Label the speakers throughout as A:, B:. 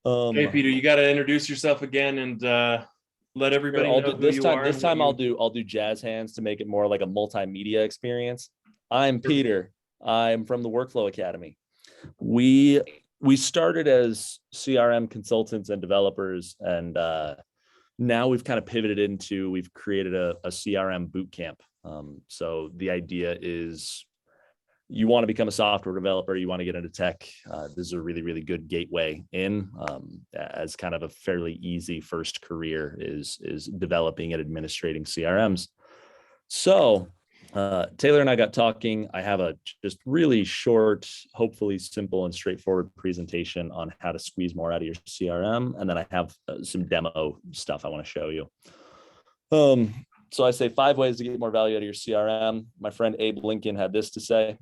A: Okay,
B: Um,
A: Peter, you got to introduce yourself again and let
B: Sure,
A: everybody
B: I'll
A: know
B: do
A: who
B: this
A: you
B: time.
A: are
B: This
A: and what
B: time
A: you.
B: I'll do jazz hands to make it more like a multimedia experience. I'm Peter. I'm from the Workflow Academy. We we started as CRM consultants and developers, and now we've kind of pivoted into we've created a CRM boot camp. So the idea is you want to become a software developer, you want to get into tech. This is a really, really good gateway in, as kind of a fairly easy first career is developing and administrating CRMs. So Taylor and I got talking. I have a just really short, hopefully simple and straightforward presentation on how to squeeze more out of your CRM. And then I have some demo stuff I want to show you. So I say 5 ways to get more value out of your CRM. My friend Abe Lincoln had this to say.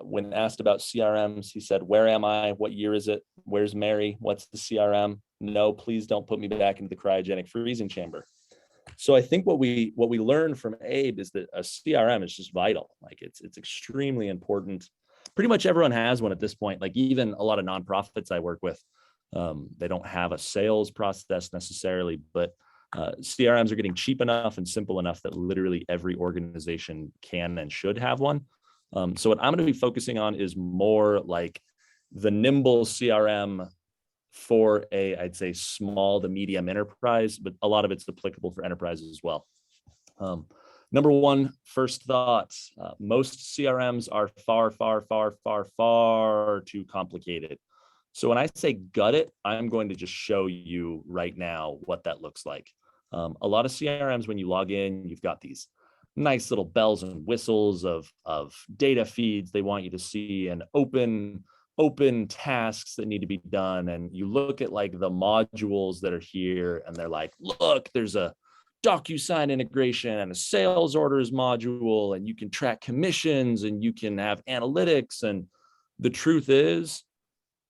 B: When asked about CRMs, he said, "Where am I? What year is it? Where's Mary? What's the CRM? No, please don't put me back into the cryogenic freezing chamber." So I think what we learned from Abe is that a CRM is just vital. Like it's extremely important. Pretty much everyone has one at this point. Like even a lot of nonprofits I work with, they don't have a sales process necessarily, but CRMs are getting cheap enough and simple enough that literally every organization can and should have one. So what I'm going to be focusing on is more like the nimble CRM for I'd say small to medium enterprise, but a lot of it's applicable for enterprises as well. Number one, first thoughts, most CRMs are far too complicated. So when I say gut it, I'm going to just show you right now what that looks like. A lot of CRMs, when you log in, you've got these nice little bells and whistles of data feeds they want you to see and open tasks that need to be done. And you look at like the modules that are here and they're like, look, there's a DocuSign integration and a sales orders module, and you can track commissions and you can have analytics. And the truth is,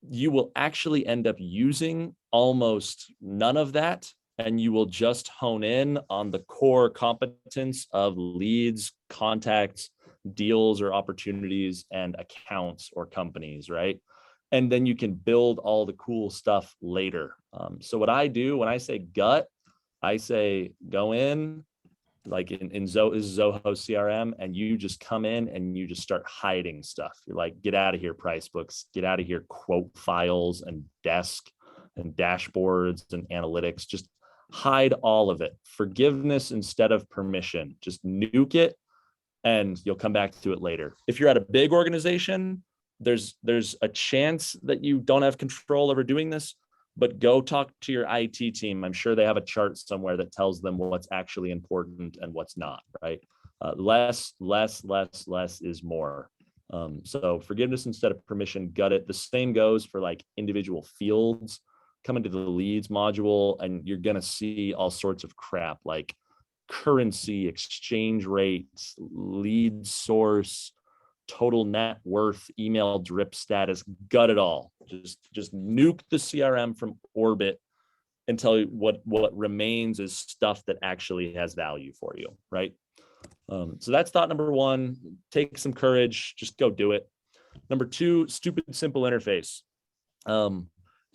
B: you will actually end up using almost none of that, and you will just hone in on the core competence of leads, contacts, deals or opportunities, and accounts or companies, right? And then you can build all the cool stuff later. So what I do when I say gut, I say go in, like in Zoho CRM, and you just come in and you just start hiding stuff. You're like, get out of here, price books, get out of here, quote files and desk and dashboards and analytics. Just hide all of it. Forgiveness instead of permission. Just nuke it and you'll come back to it later. If you're at a big organization, there's a chance that you don't have control over doing this, but go talk to your IT team. I'm sure they have a chart somewhere that tells them what's actually important and what's not, right? Less is more. So forgiveness instead of permission, gut it. The same goes for like individual fields. Come into the leads module and you're going to see all sorts of crap like currency, exchange rates, lead source, total net worth, email drip status, gut it all. Just nuke the CRM from orbit until what remains is stuff that actually has value for you, right? So that's thought number one. Take some courage, just go do it. Number two, stupid simple interface.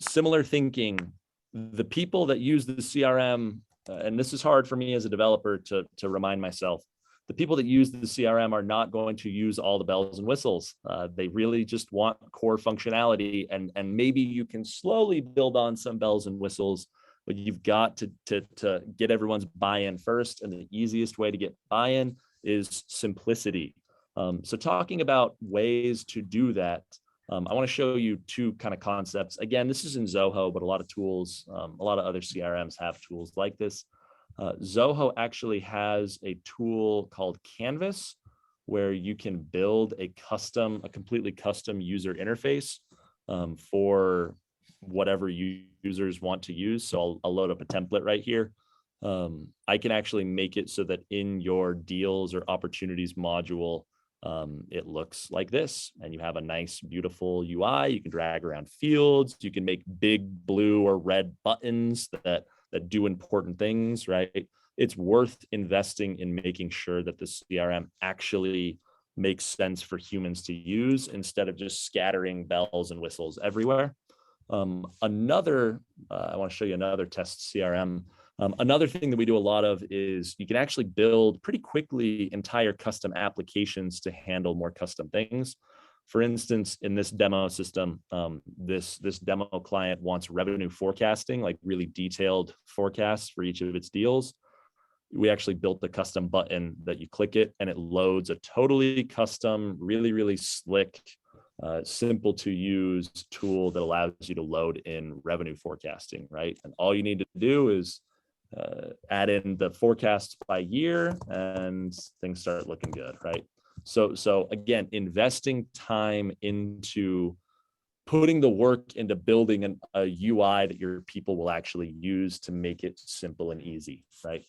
B: Similar thinking. The people that use the CRM, and this is hard for me as a developer to remind myself, the people that use the CRM are not going to use all the bells and whistles. They really just want core functionality, and maybe you can slowly build on some bells and whistles, but you've got to get everyone's buy-in first, and the easiest way to get buy-in is simplicity. So talking about ways to do that, I want to show you two kind of concepts. Again, this is in Zoho, but a lot of tools, a lot of other CRMs have tools like this. Zoho actually has a tool called Canvas, where you can build a completely custom user interface for whatever users want to use. So I'll load up a template right here. I can actually make it so that in your deals or opportunities module, it looks like this, and you have a nice, beautiful UI. You can drag around fields. You can make big blue or red buttons that do important things, right? It's worth investing in making sure that the CRM actually makes sense for humans to use instead of just scattering bells and whistles everywhere. I want to show you another test CRM. Another thing that we do a lot of is you can actually build pretty quickly entire custom applications to handle more custom things. For instance, in this demo system, this demo client wants revenue forecasting, like really detailed forecasts for each of its deals. We actually built a custom button that you click it and it loads a totally custom, really, really slick, simple to use tool that allows you to load in revenue forecasting, right? And all you need to do is add in the forecasts by year and things start looking good, right? So again, investing time into putting the work into building a UI that your people will actually use to make it simple and easy, right?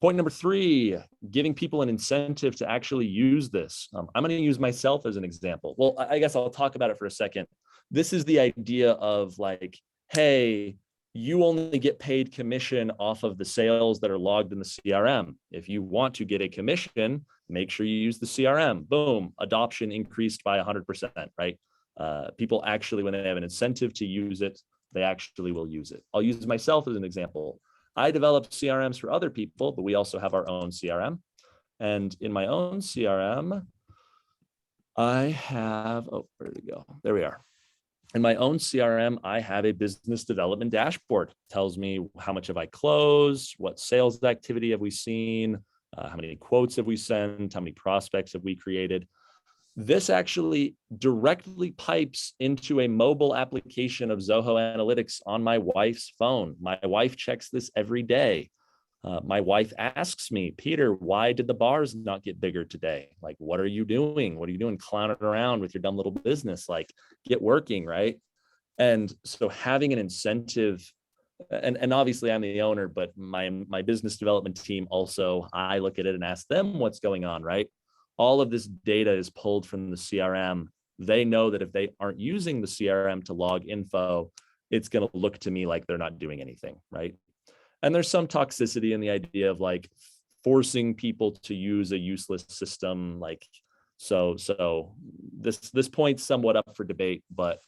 B: Point number 3, giving people an incentive to actually use this. I'm going to use myself as an example. Well, I guess I'll talk about it for a second. This is the idea of like, hey, you only get paid commission off of the sales that are logged in the CRM. If you want to get a commission, make sure you use the CRM. Boom, adoption increased by 100%, right? People actually, when they have an incentive to use it, they actually will use it. I'll use myself as an example. I develop CRMs for other people, but we also have our own CRM. And in my own CRM, I have, oh, where did it go? There we are. In my own CRM, I have a business development dashboard. It tells me how much have I closed, what sales activity have we seen, how many quotes have we sent, how many prospects have we created. This actually directly pipes into a mobile application of Zoho Analytics on my wife's phone. My wife checks this every day. My wife asks me, Peter, why did the bars not get bigger today? Like, what are you doing? What are you doing clowning around with your dumb little business? Like, get working, right? And so having an incentive, and obviously I'm the owner, but my business development team also, I look at it and ask them what's going on, right? All of this data is pulled from the CRM. They know that if they aren't using the CRM to log info, it's going to look to me like they're not doing anything, right? And there's some toxicity in the idea of like forcing people to use a useless system. Like, so this point's somewhat up for debate, but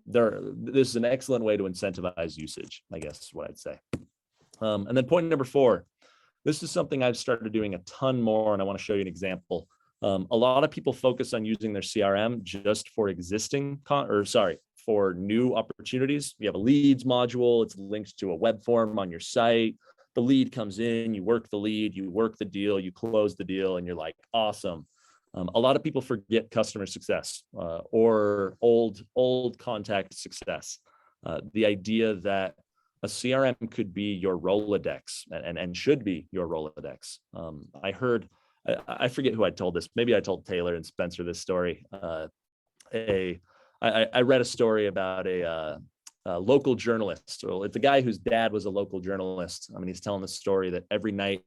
B: this is an excellent way to incentivize usage, I guess is what I'd say. And then point number 4, this is something I've started doing a ton more, and I want to show you an example. A lot of people focus on using their CRM just for for new opportunities. You have a leads module, it's linked to a web form on your site. The lead comes in, you work the lead, you work the deal, you close the deal, and you're like, awesome. A lot of people forget customer success or old contact success. The idea that a CRM could be your Rolodex and should be your Rolodex. I forget who I told this. Maybe I told Taylor and Spencer this story. I read a story about a local journalist. So it's a guy whose dad was a local journalist. I mean, he's telling the story that every night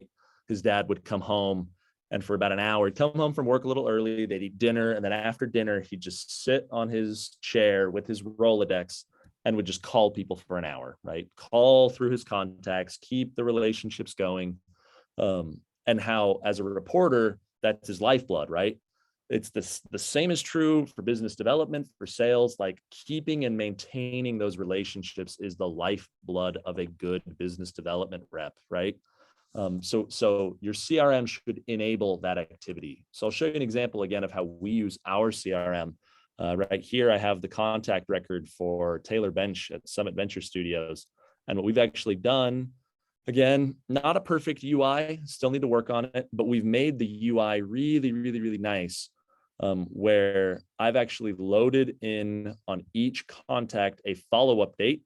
B: his dad would come home, and for about an hour, he'd come home from work a little early, they'd eat dinner, and then after dinner, he'd just sit on his chair with his Rolodex and would just call people for an hour, right? Call through his contacts, keep the relationships going. And how, as a reporter, that's his lifeblood, right? It's the same is true for business development, for sales. Like, keeping and maintaining those relationships is the lifeblood of a good business development rep, right? So your CRM should enable that activity. So I'll show you an example again of how we use our CRM. Right here, I have the contact record for Taylor Bench at Summit Venture Studios. And what we've actually done, again, not a perfect UI, still need to work on it, but we've made the UI really, really, really nice, where I've actually loaded in on each contact a follow-up date.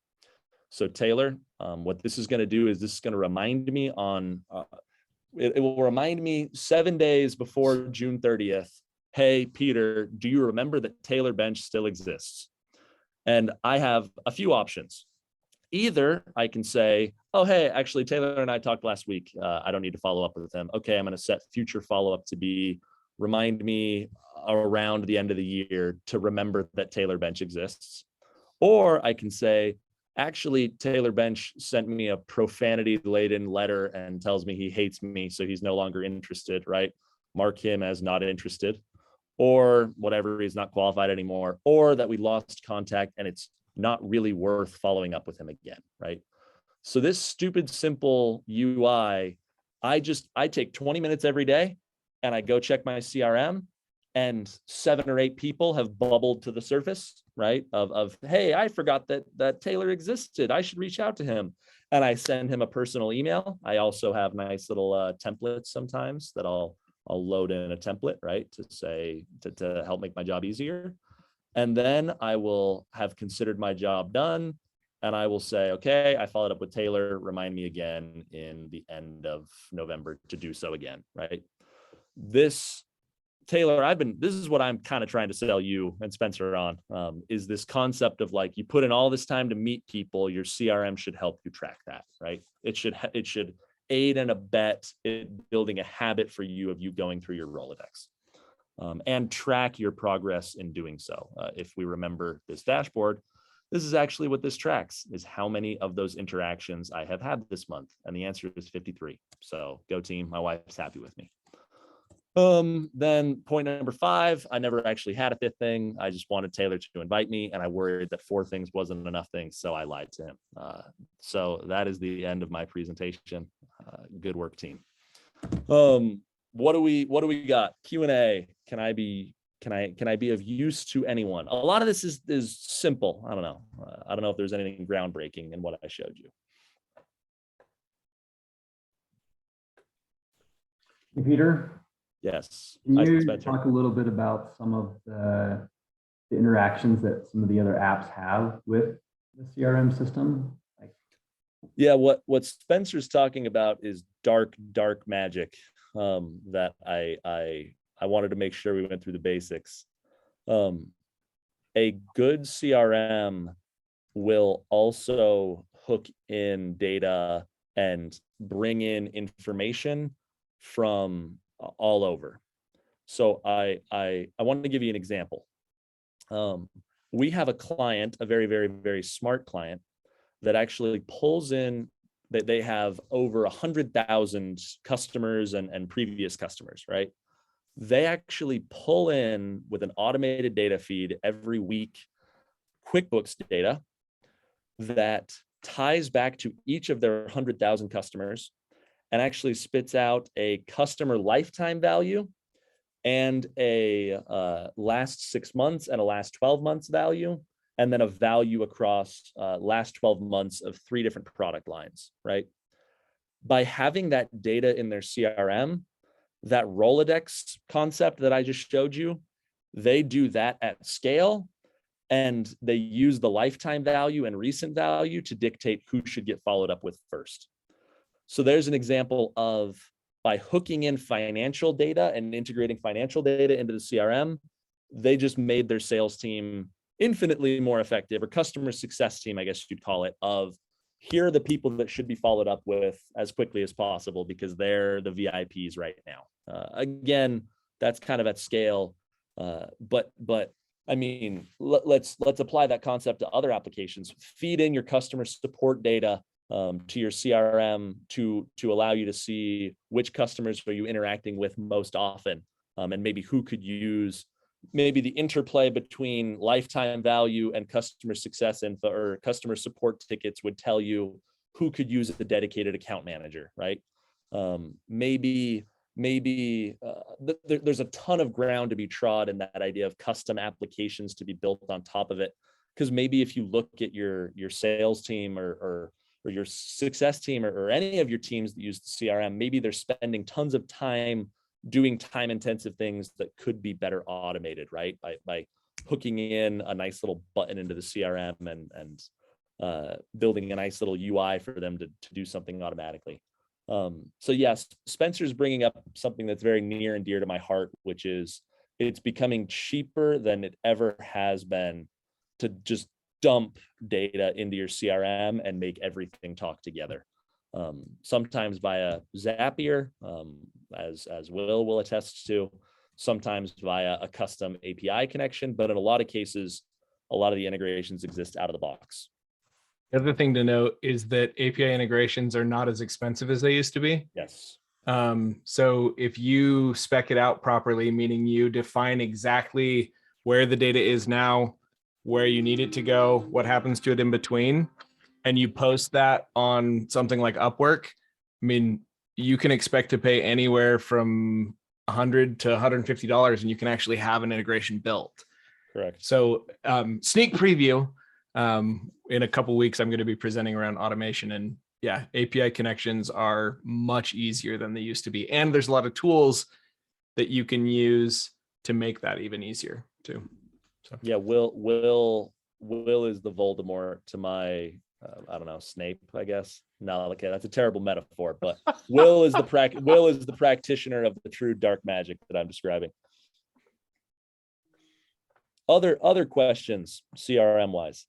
B: So Taylor, what this is going to do is this is going to remind me it will remind me 7 days before June 30th, hey, Peter, do you remember that Taylor Bench still exists? And I have a few options. Either I can say, oh, hey, actually, Taylor and I talked last week. I don't need to follow up with him. Okay, I'm going to set future follow-up to be, remind me around the end of the year to remember that Taylor Bench exists. Or I can say, actually, Taylor Bench sent me a profanity-laden letter and tells me he hates me, so he's no longer interested, right? Mark him as not interested. or whatever, he's not qualified anymore, or that we lost contact and it's not really worth following up with him again, right? So this stupid, simple UI, I take 20 minutes every day and I go check my CRM, and 7 or 8 people have bubbled to the surface, right? Of hey, I forgot that Taylor existed. I should reach out to him. And I send him a personal email. I also have nice little templates sometimes that I'll load in a template, right? To say, to help make my job easier. And then I will have considered my job done. And I will say, okay, I followed up with Taylor, remind me again in the end of November to do so again, right? This, Taylor, this is what I'm kind of trying to sell you and Spencer on, is this concept of like, you put in all this time to meet people, your CRM should help you track that, right? It should aid and abet in building a habit for you of you going through your Rolodex, and track your progress in doing so. If we remember this dashboard, this is actually what this tracks, is how many of those interactions I have had this month. And the answer is 53. So go team, my wife's happy with me. Then point number 5, I never actually had a 5th thing. I just wanted Taylor to invite me, and I worried that 4 things wasn't enough things, so I lied to him. So that is the end of my presentation. Good work, team. What do we got? Q&A. Can I be of use to anyone? A lot of this is simple. I don't know. I don't know if there's anything groundbreaking in what I showed you.
C: Hey, Peter.
B: Yes.
C: Can you talk a little bit about some of the interactions that some of the other apps have with the CRM system?
B: Yeah, what Spencer's talking about is dark magic, that I wanted to make sure we went through the basics. A good CRM will also hook in data and bring in information from all over. So I wanted to give you an example. We have a client, a very, very, very smart client, that actually pulls in, that they have over 100,000 customers and previous customers, right? They actually pull in with an automated data feed every week, QuickBooks data that ties back to each of their 100,000 customers and actually spits out a customer lifetime value and a last 6 months and a last 12 months value, and then a value across last 12 months of 3 different product lines, right? By having that data in their CRM, that Rolodex concept that I just showed you, they do that at scale, and they use the lifetime value and recent value to dictate who should get followed up with first. So there's an example of, by hooking in financial data and integrating financial data into the CRM, they just made their sales team infinitely more effective, or customer success team, I guess you'd call it, of here are the people that should be followed up with as quickly as possible because they're the VIPs right now. Again, that's kind of at scale, but I mean, let's apply that concept to other applications. Feed in your customer support data to your CRM to allow you to see which customers are you interacting with most often, and maybe who could use maybe the interplay between lifetime value and customer success info or customer support tickets would tell you who could use a dedicated account manager, right? Maybe there's a ton of ground to be trod in that idea of custom applications to be built on top of it. Because maybe if you look at your sales team or your success team or any of your teams that use the CRM, maybe they're spending tons of time doing time-intensive things that could be better automated, right? By hooking in a nice little button into the CRM and building a nice little UI for them to do something automatically. So yes, Spencer's bringing up something that's very near and dear to my heart, which is it's becoming cheaper than it ever has been to just dump data into your CRM and make everything talk together. Sometimes via Zapier, as Will attest to, sometimes via a custom API connection, but in a lot of cases, a lot of the integrations exist out of the box.
D: The other thing to note is that API integrations are not as expensive as they used to be.
B: Yes.
D: So if you spec it out properly, meaning you define exactly where the data is now, where you need it to go, what happens to it in between, and you post that on something like Upwork, I mean, you can expect to pay anywhere from $100 to $150, and you can actually have an integration built.
B: Correct.
D: So sneak preview, in a couple weeks, I'm going to be presenting around automation, and yeah, API connections are much easier than they used to be. And there's a lot of tools that you can use to make that even easier too. So
B: Yeah, Will is the Voldemort to my I don't know, Snape, I guess. No, okay, that's a terrible metaphor, but Will is the practitioner of the true dark magic that I'm describing. Other questions, CRM wise?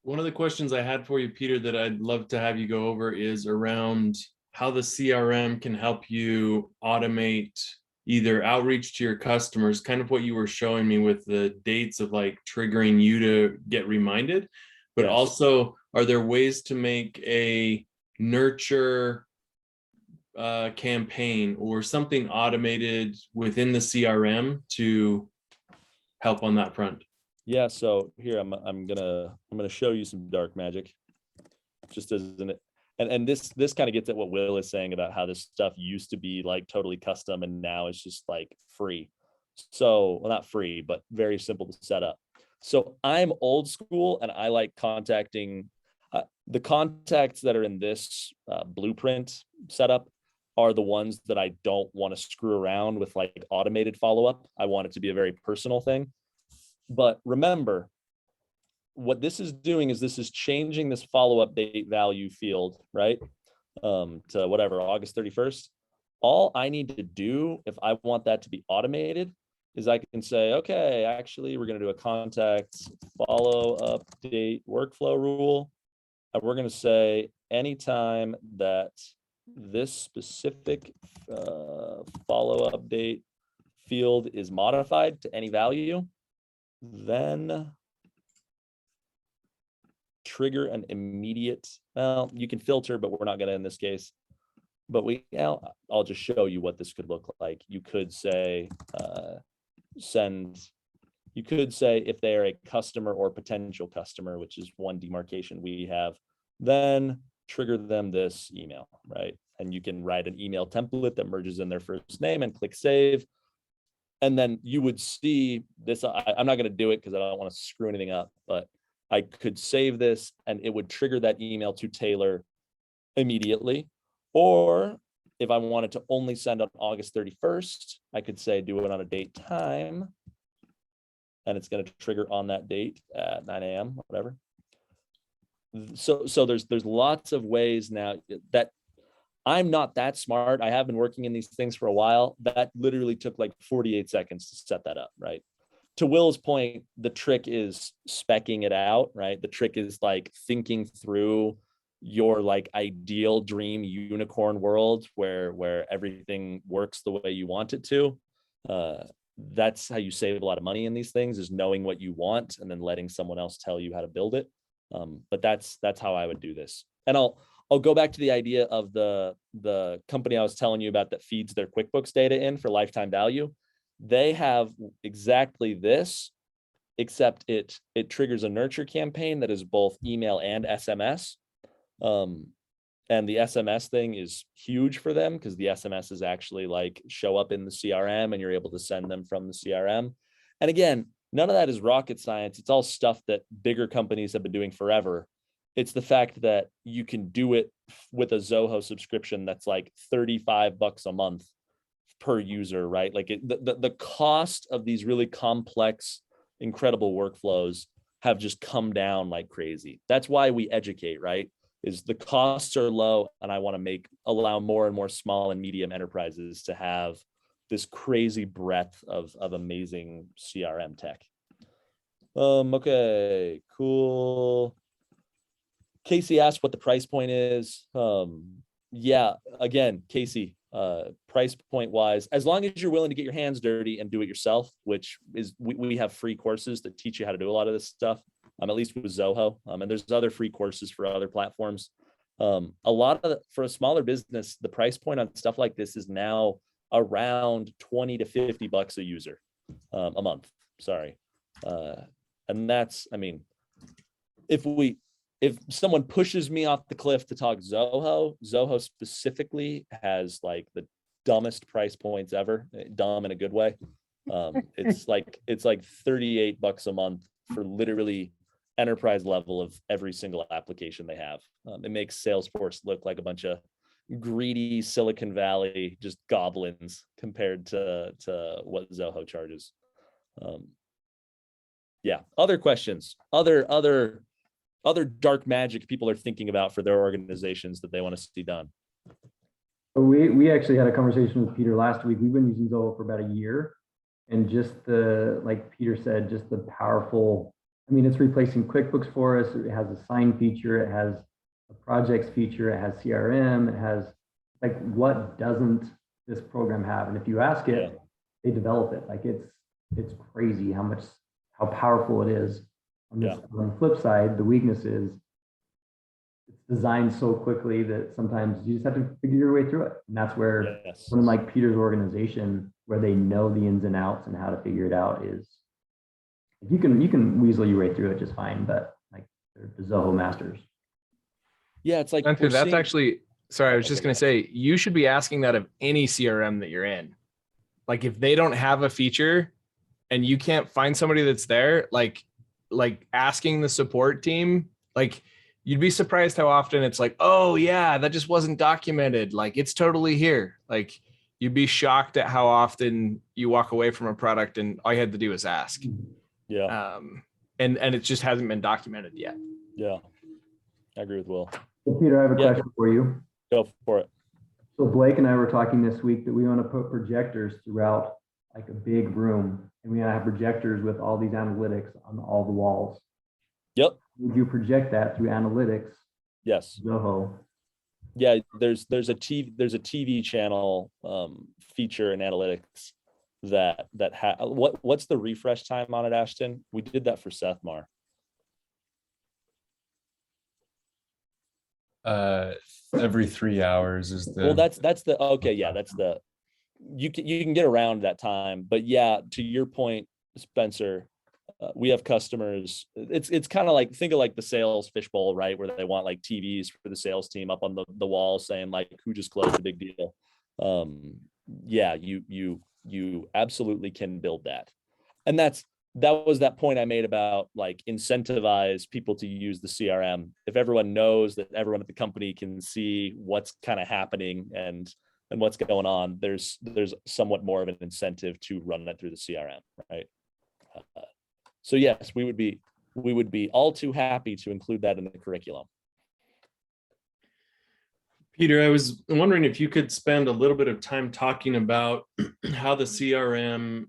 A: One of the questions I had for you, Peter, that I'd love to have you go over is around how the CRM can help you automate either outreach to your customers, kind of what you were showing me with the dates of like triggering you to get reminded, but
B: Yes.
A: also are there ways to make a nurture campaign or something automated within the CRM to help on that front?
B: Yeah, so here I'm gonna show you some dark magic, just as and this kind of gets at what Will is saying about how this stuff used to be like totally custom and now it's just like free. So, well, not free, but very simple to set up. So I'm old school and I like contacting the contacts that are in this blueprint setup are the ones that I don't want to screw around with like automated follow-up. I want it to be a very personal thing. But remember, what this is doing is this is changing this follow-up date value field, right? To whatever, August 31st. All I need to do if I want that to be automated is I can say, okay, actually, we're going to do a contact follow-up date workflow rule. And we're going to say anytime that this specific follow-up date field is modified to any value, then trigger an immediate, well, you can filter, but we're not going to in this case. But I'll just show you what this could look like. You could say, you could say if they are a customer or potential customer, which is one demarcation we have, then trigger them this email, right? And you can write an email template that merges in their first name and click save. And then you would see this. I'm not going to do it because I don't want to screw anything up, but I could save this and it would trigger that email to Taylor immediately. Or if I wanted to only send on August 31st, I could say do it on a date time. And it's going to trigger on that date at 9 a.m., whatever. So there's lots of ways now that I'm not that smart. I have been working in these things for a while. That literally took like 48 seconds to set that up, right? To Will's point, the trick is speccing it out, right? The trick is like thinking through your like ideal dream unicorn world where everything works the way you want it to. That's how you save a lot of money in these things, is knowing what you want and then letting someone else tell you how to build it. But that's how I would do this. And I'll go back to the idea of the company I was telling you about that feeds their QuickBooks data in for lifetime value. They have exactly this, except it triggers a nurture campaign that is both email and SMS. And the SMS thing is huge for them because the SMS is actually like show up in the CRM and you're able to send them from the CRM. And again, none of that is rocket science. It's all stuff that bigger companies have been doing forever. It's the fact that you can do it with a Zoho subscription that's like $35 a month per user, right? Like the cost of these really complex, incredible workflows have just come down like crazy. That's why we educate, right? Is the costs are low, and I want to allow more and more small and medium enterprises to have this crazy breadth of amazing CRM tech. Okay, cool. Casey asked what the price point is. Yeah, again, Casey, price point wise, as long as you're willing to get your hands dirty and do it yourself, which is we have free courses that teach you how to do a lot of this stuff. At least with Zoho. And there's other free courses for other platforms. A lot of for a smaller business, the price point on stuff like this is now around 20 to 50 bucks a user a month. Sorry. And that's, I mean, if someone pushes me off the cliff to talk Zoho specifically has like the dumbest price points ever, dumb in a good way. It's like 38 bucks a month for literally enterprise level of every single application they have. It makes Salesforce look like a bunch of greedy Silicon Valley just goblins compared to what Zoho charges. Yeah. Other questions, other dark magic people are thinking about for their organizations that they want to see done.
C: We actually had a conversation with Peter last week. We've been using Zoho for about a year, and just like Peter said, just the powerful. I mean, it's replacing QuickBooks for us. It has a sign feature. It has a projects feature. It has CRM. It has, like, what doesn't this program have? And if you ask it, they develop it. Like, it's crazy how powerful it is. On the flip side, the weakness is it's designed so quickly that sometimes you just have to figure your way through it. And that's where someone like Peter's organization, where they know the ins and outs and how to figure it out, is you can weasel your way through it just fine, but like they're the Zoho masters.
B: Yeah, it's like
D: that's actually, sorry, I was just going to say, you should be asking that of any CRM that you're in. Like, if they don't have a feature and you can't find somebody that's there, like asking the support team, like, you'd be surprised how often it's like, oh yeah, that just wasn't documented. Like, it's totally here. Like, you'd be shocked at how often you walk away from a product and all you had to do was ask.
B: Yeah.
D: And it just hasn't been documented yet.
B: Yeah. I agree with Will.
C: So Peter, I have a question for you.
B: Go for it.
C: So Blake and I were talking this week that we want to put projectors throughout like a big room, and we want to have projectors with all these analytics on all the walls.
B: Yep.
C: Would you project that through analytics?
B: Yes.
C: Zoho.
B: Yeah, there's a TV channel feature in analytics what's the refresh time on it, Ashton? We did that for Seth Mar.
A: Every 3 hours is the.
B: Well, that's the okay. Yeah, that's the you can get around that time, but yeah, to your point, Spencer, we have customers. It's kind of like, think of like the sales fishbowl, right, where they want like TVs for the sales team up on the wall saying like who just closed a big deal. Yeah, you absolutely can build that, and that was that point I made about like incentivize people to use the CRM. If everyone knows that everyone at the company can see what's kind of happening and what's going on, there's somewhat more of an incentive to run that through the CRM, right? So yes, we would be all too happy to include that in the curriculum.
A: Peter, I was wondering if you could spend a little bit of time talking about how the CRM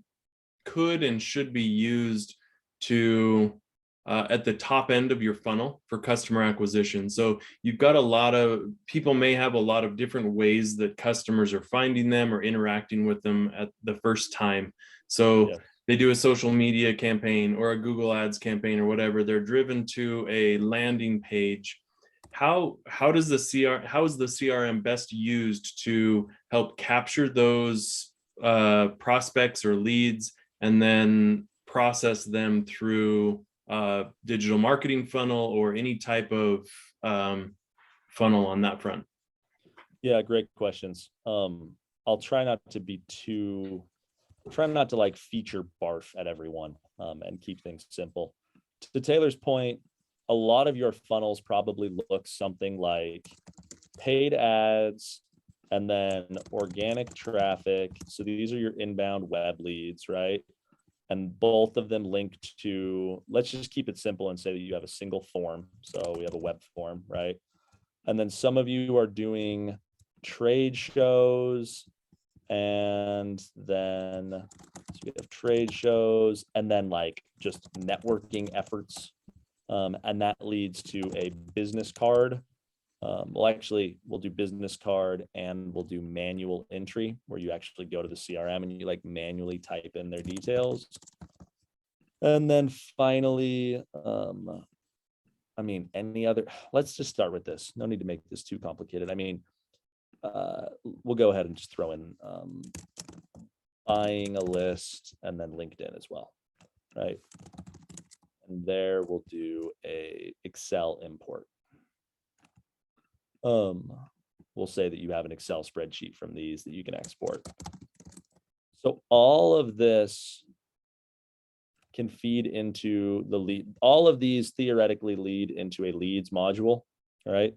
A: could and should be used to at the top end of your funnel for customer acquisition. So you've got a lot of people may have a lot of different ways that customers are finding them or interacting with them at the first time. So they do a social media campaign or a Google Ads campaign or whatever. They're driven to a landing page. How is the CRM best used to help capture those prospects or leads and then process them through digital marketing funnel or any type of funnel on that front?
B: Yeah, great questions. I'll try not to like feature barf at everyone and keep things simple. To Taylor's point, a lot of your funnels probably look something like paid ads and then organic traffic. So these are your inbound web leads, right? And both of them linked to, let's just keep it simple and say that you have a single form. So we have a web form, right? And then some of you are doing trade shows, and then so we have trade shows and then like just networking efforts. And that leads to a business card. We'll do business card and we'll do manual entry where you actually go to the CRM and you like manually type in their details. And then finally, I mean, any other, let's just start with this. No need to make this too complicated. I mean, we'll go ahead and just throw in buying a list and then LinkedIn as well, right? And there we'll do a Excel import. We'll say that you have an Excel spreadsheet from these that you can export. So all of this can feed into the lead. All of these theoretically lead into a leads module, right?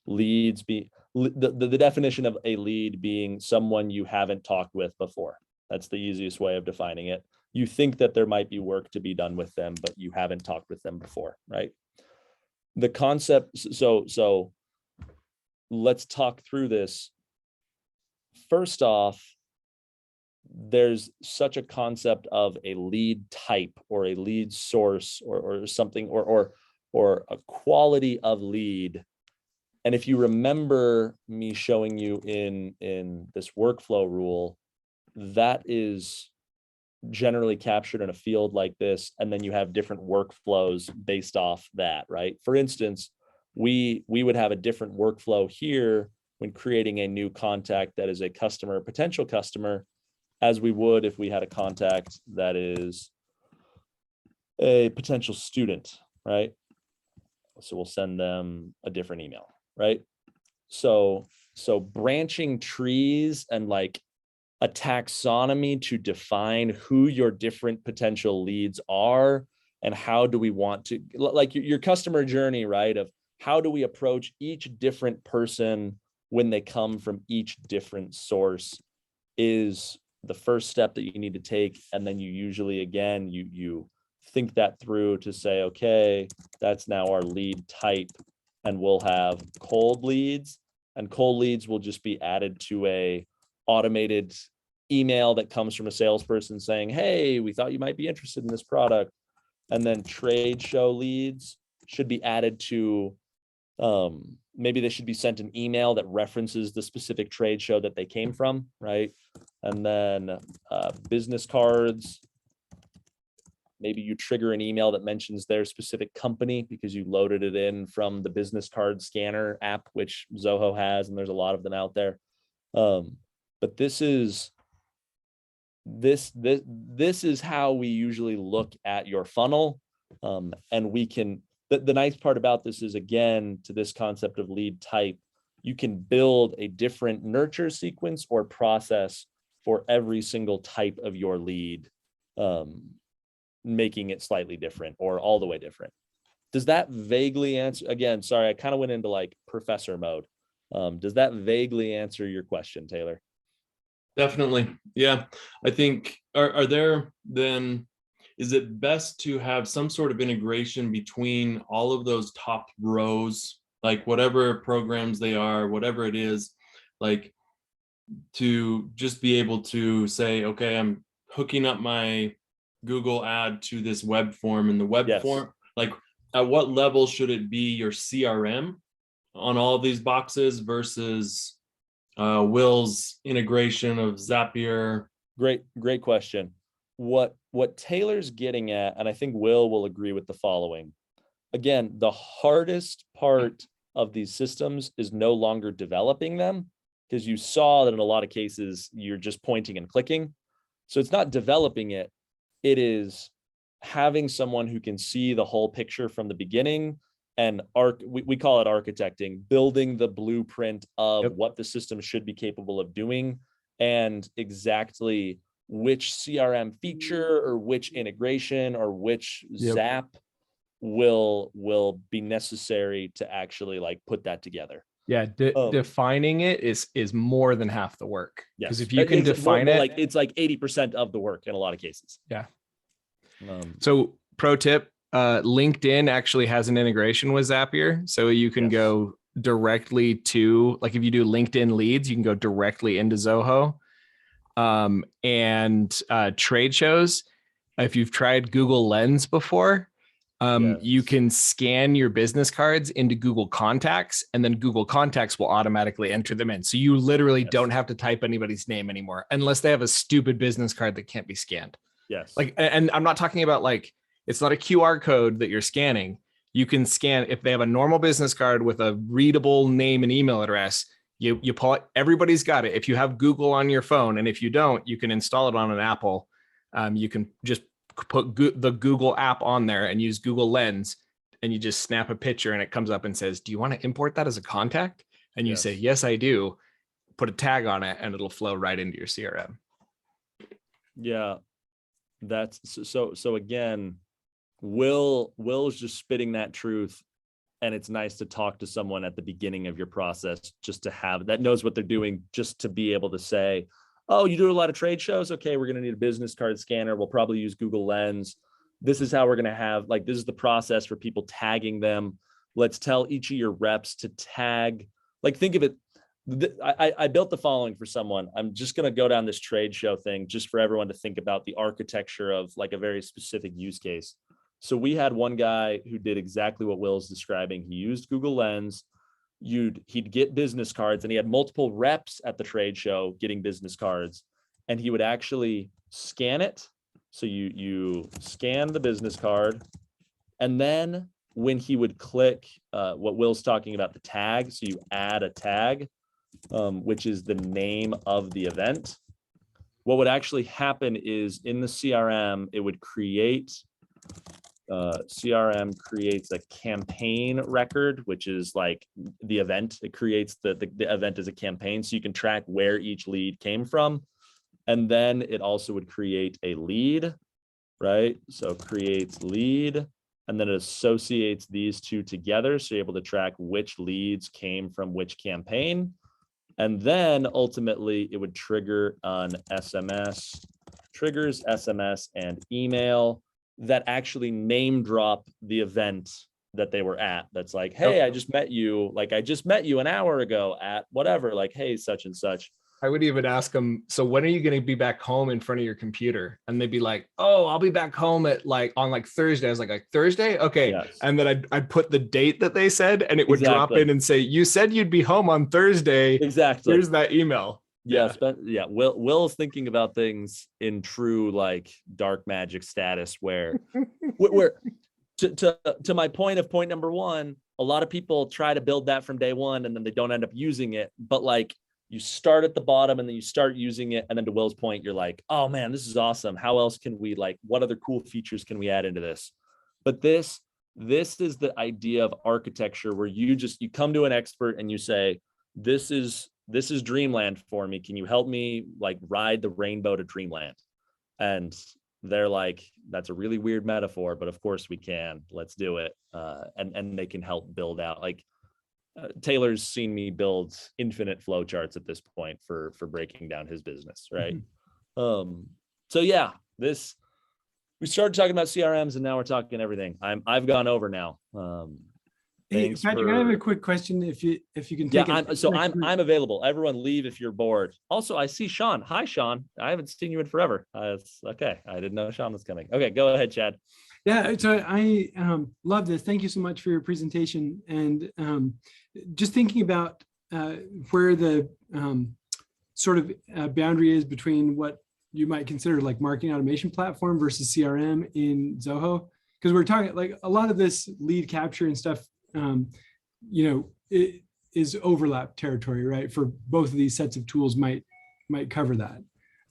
B: Leads be the definition of a lead being someone you haven't talked with before. That's the easiest way of defining it. You think that there might be work to be done with them, but you haven't talked with them before, right? The concept, so let's talk through this. First off, there's such a concept of a lead type or a lead source or something or a quality of lead. And if you remember me showing you in this workflow rule, that is generally captured in a field like this, and then you have different workflows based off that, right? For instance, we would have a different workflow here when creating a new contact that is a customer, potential customer, as we would if we had a contact that is a potential student, right? So we'll send them a different email, right? So branching trees and like a taxonomy to define who your different potential leads are and how do we want to, like your customer journey, right? Of how do we approach each different person when they come from each different source is the first step that you need to take. And then you usually, again, you think that through to say, okay, that's now our lead type, and we'll have cold leads, and cold leads will just be added to a automated email that comes from a salesperson saying, hey, we thought you might be interested in this product. And then trade show leads should be added to, maybe they should be sent an email that references the specific trade show that they came from, right? And then business cards, maybe you trigger an email that mentions their specific company because you loaded it in from the business card scanner app, which Zoho has, and there's a lot of them out there. But this is how we usually look at your funnel. And we can, the nice part about this is, again, to this concept of lead type, you can build a different nurture sequence or process for every single type of your lead, making it slightly different or all the way different. Does that vaguely answer? Again, sorry, I kind of went into like professor mode. Does that vaguely answer your question, Taylor?
A: Definitely. Yeah. I think, are there then, is it best to have some sort of integration between all of those top rows, like whatever programs they are, whatever it is, like to just be able to say, okay, I'm hooking up my Google ad to this web form, and the web form, like at what level should it be your CRM on all of these boxes versus Will's integration of Zapier?
B: Great question. What Taylor's getting at, and I think Will agree with the following. Again, the hardest part of these systems is no longer developing them, because you saw that in a lot of cases, you're just pointing and clicking. So it's not developing it. It is having someone who can see the whole picture from the beginning, and we call it architecting, building the blueprint of what the system should be capable of doing, and exactly which CRM feature or which integration or which Zap will be necessary to actually like put that together.
D: Yeah, defining it is more than half the work. Because if you can define it,
B: like it's like 80% of the work in a lot of cases.
D: Yeah. So pro tip, LinkedIn actually has an integration with Zapier. So you can go directly to, like if you do LinkedIn leads, you can go directly into Zoho. And trade shows, if you've tried Google Lens before, you can scan your business cards into Google Contacts, and then Google Contacts will automatically enter them in. So you literally don't have to type anybody's name anymore, unless they have a stupid business card that can't be scanned.
B: Yes.
D: Like, and I'm not talking about like, it's not a QR code that you're scanning. you can scan, if they have a normal business card with a readable name and email address, you pull it, everybody's got it. If you have Google on your phone, and if you don't, you can install it on an Apple. You can just put the Google app on there and use Google Lens, and you just snap a picture and it comes up and says, do you want to import that as a contact? And you say, yes, I do. Put a tag on it and it'll flow right into your CRM.
B: Yeah, that's so again, Will's just spitting that truth. And it's nice to talk to someone at the beginning of your process, just to have that knows what they're doing, just to be able to say, oh, you do a lot of trade shows. Okay, we're going to need a business card scanner. We'll probably use Google Lens. This is how we're going to have, like, this is the process for people tagging them. Let's tell each of your reps to tag, like, think of it. I built the following for someone. I'm just going to go down this trade show thing just for everyone to think about the architecture of like a very specific use case. So we had one guy who did exactly what Will's describing. He used Google Lens. He'd get business cards, and he had multiple reps at the trade show getting business cards, and he would actually scan it. So you scan the business card, and then when he would click what Will's talking about, the tag, so you add a tag, which is the name of the event. What would actually happen is in the CRM, it would create, CRM creates a campaign record, which is like the event. It creates the event as a campaign, so you can track where each lead came from. And then it also would create a lead, right? So creates lead, and then it associates these two together. So you're able to track which leads came from which campaign. And then ultimately it would trigger an SMS, triggers SMS and email that actually name drop the event that they were at. That's like, hey, I just met you. Like, I just met you an hour ago at whatever, like, hey, such and such.
D: I would even ask them, so when are you going to be back home in front of your computer? And they'd be like, oh, I'll be back home at on Thursday. I was like Thursday? Okay. Yes. And then I'd put the date that they said, and it would drop in and say, you said you'd be home on Thursday.
B: Exactly.
D: Here's that email.
B: Yes. Yeah. Will's thinking about things in true, like, dark magic status where to my point of point number one, a lot of people try to build that from day one and then they don't end up using it. But like, you start at the bottom and then you start using it. And then to Will's point, you're like, oh man, this is awesome. How else can we, like, what other cool features can we add into this? But this is the idea of architecture where you come to an expert and you say, this is dreamland for me. Can you help me, like, ride the rainbow to dreamland? And they're like, that's a really weird metaphor, but of course we can. Let's do it. And they can help build out, like, Taylor's seen me build infinite flow charts at this point for breaking down his business, right? Mm-hmm. So yeah, we started talking about CRMs and now we're talking everything. I've gone over now.
E: Hey, Patrick, I have a quick question. If you can take it.
B: I'm available. Everyone leave if you're bored. Also, I see Sean. Hi, Sean. I haven't seen you in forever. It's okay. I didn't know Sean was coming. Okay, go ahead, Chad.
E: Yeah, so I love this. Thank you so much for your presentation. And just thinking about where the sort of boundary is between what you might consider like marketing automation platform versus CRM in Zoho, because we're talking like a lot of this lead capture and stuff, it is overlap territory, right? For both of these sets of tools might cover that.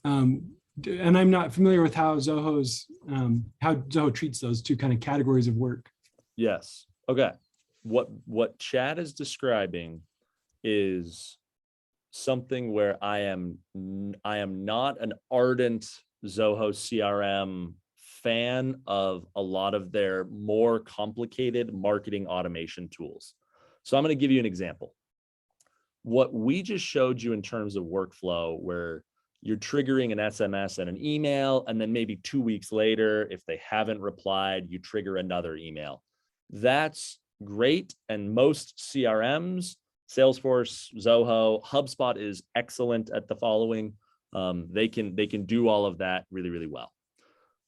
E: And I'm not familiar with how Zoho treats those two kind of categories of work.
B: Yes. Okay. What Chad is describing is something where I am not an ardent Zoho CRM fan of a lot of their more complicated marketing automation tools. So I'm going to give you an example. What we just showed you in terms of workflow, where you're triggering an SMS and an email, and then maybe 2 weeks later, if they haven't replied, you trigger another email. That's great. And most CRMs, Salesforce, Zoho, HubSpot is excellent at the following. They can do all of that really, really well.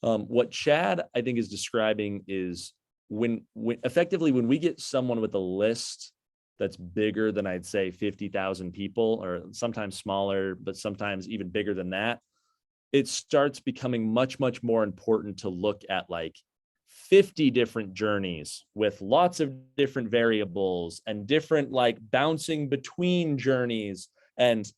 B: What Chad, I think, is describing is when effectively when we get someone with a list that's bigger than, I'd say, 50,000 people, or sometimes smaller, but sometimes even bigger than that, it starts becoming much, much more important to look at like 50 different journeys with lots of different variables and different like bouncing between journeys, and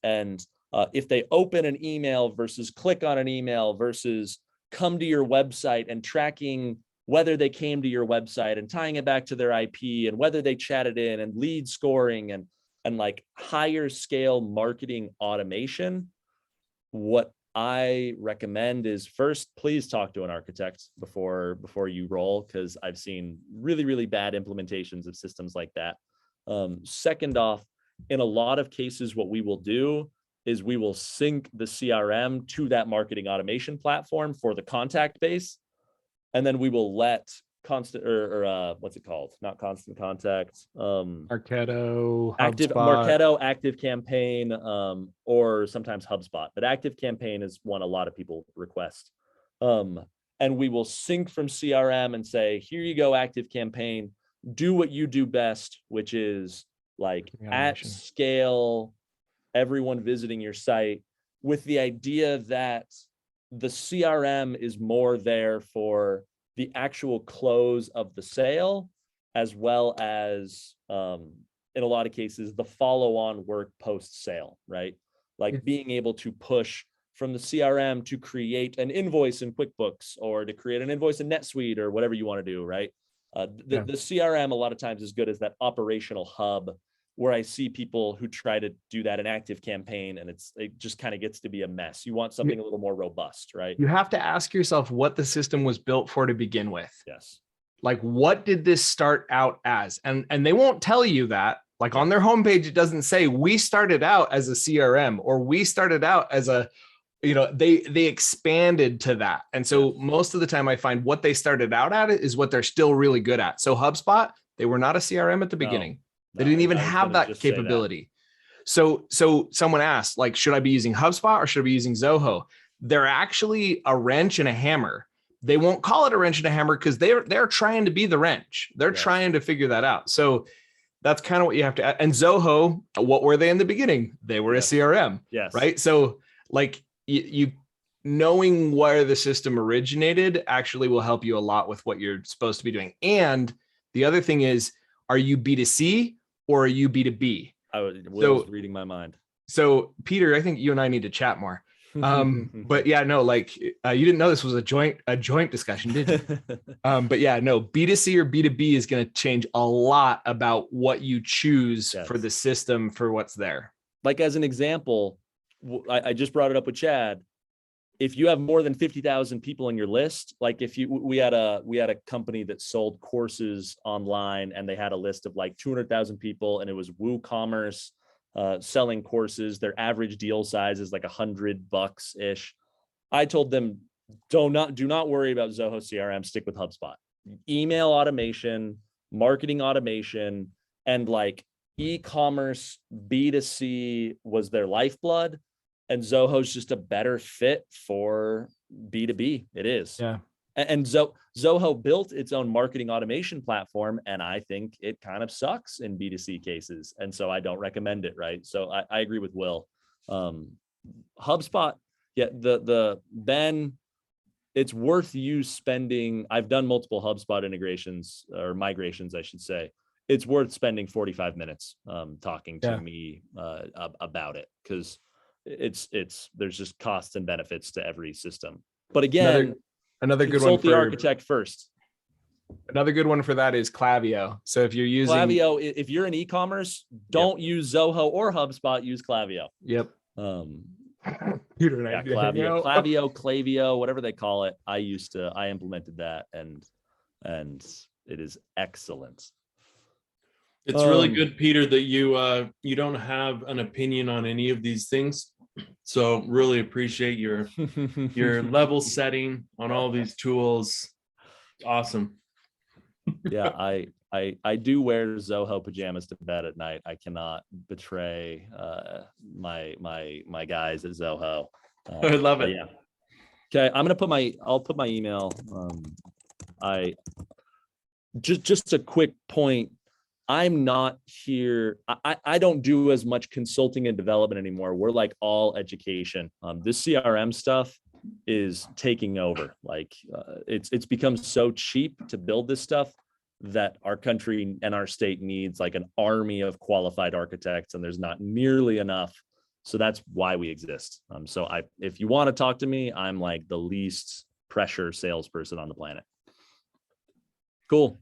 B: if they open an email versus click on an email versus come to your website, and tracking whether they came to your website and tying it back to their IP and whether they chatted in, and lead scoring and like higher scale marketing automation. What I recommend is, first, please talk to an architect before you roll, because I've seen really, really bad implementations of systems like that. Second off, in a lot of cases, what we will do is we will sync the CRM to that marketing automation platform for the contact base. And then we will let constant or what's it called? Not Constant Contact.
D: Marketo,
B: Active
D: HubSpot.
B: Marketo, Active Campaign, or sometimes HubSpot, but Active Campaign is one a lot of people request. And we will sync from CRM and say, here you go, Active Campaign, do what you do best, which is like at
D: Automation.
B: scale, everyone visiting your site, with the idea that the CRM is more there for the actual close of the sale, as well as in a lot of cases, the follow-on work post-sale, right? Like being able to push from the CRM to create an invoice in QuickBooks, or to create an invoice in NetSuite, or whatever you want to do, right? The CRM a lot of times is good as that operational hub, where I see people who try to do that in Active Campaign, and it just kind of gets to be a mess. You want something a little more robust, right?
D: You have to ask yourself what the system was built for to begin with.
B: Yes.
D: Like, what did this start out as? And they won't tell you that. Like on their homepage, it doesn't say we started out as a CRM, or we started out as a, they expanded to that. And so most of the time I find what they started out at is what they're still really good at. So HubSpot, they were not a CRM at the beginning. They didn't even have that capability. So someone asked, like, should I be using HubSpot or should I be using Zoho? They're actually a wrench and a hammer. They won't call it a wrench and a hammer because they're trying to be the wrench. They're trying to figure that out. So that's kind of what you have to. And Zoho, what were they in the beginning? They were a CRM.
B: Yes.
D: Right. So like you knowing where the system originated actually will help you a lot with what you're supposed to be doing. And the other thing is, are you B2C or are you B2B?
B: Will's reading my mind.
D: So Peter, I think you and I need to chat more. But yeah, no, like you didn't know this was a joint discussion, did you? But yeah, no, B2C or B2B is going to change a lot about what you choose for the system, for what's there.
B: Like as an example, I just brought it up with Chad. If you have more than 50,000 people on your list, like we had a company that sold courses online, and they had a list of like 200,000 people, and it was WooCommerce selling courses. Their average deal size is like $100 ish. I told them, do not worry about Zoho CRM, stick with HubSpot. Email automation, marketing automation, and like e-commerce B2C was their lifeblood. And Zoho's just a better fit for B2B. It is.
D: Yeah.
B: And Zoho built its own marketing automation platform, and I think it kind of sucks in B2C cases. And so I don't recommend it, right? So I agree with Will. HubSpot, Ben, it's worth you spending, I've done multiple HubSpot integrations or migrations, I should say. It's worth spending 45 minutes talking to me about it, because there's just costs and benefits to every system. But again,
D: another good one
B: consult the architect first.
D: Another good one for that is Klaviyo. So if you're using
B: Klaviyo, if you're in e-commerce, don't use Zoho or HubSpot, use Klaviyo.
D: Yep.
B: Peter and I Klaviyo, whatever they call it. I implemented that, and it is excellent.
A: It's really good, Peter, that you don't have an opinion on any of these things. So really appreciate your level setting on all these tools. Awesome.
B: Yeah, I do wear Zoho pajamas to bed at night. I cannot betray my guys at Zoho.
A: I love it.
B: Yeah. Okay, I'll put my email. Just a quick point. I'm not here. I don't do as much consulting and development anymore. We're like all education. This CRM stuff, is taking over. Like it's become so cheap to build this stuff that our country and our state needs like an army of qualified architects, and there's not nearly enough. So that's why we exist. So if you want to talk to me, I'm like the least pressure salesperson on the planet. Cool.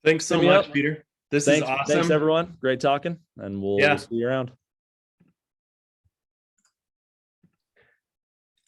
A: Thanks so
B: Hit me
A: much,
B: up.
A: Peter. This is
B: Thanks
A: awesome.
B: everyone. Great talking, and we'll
A: Yeah.
B: see you around.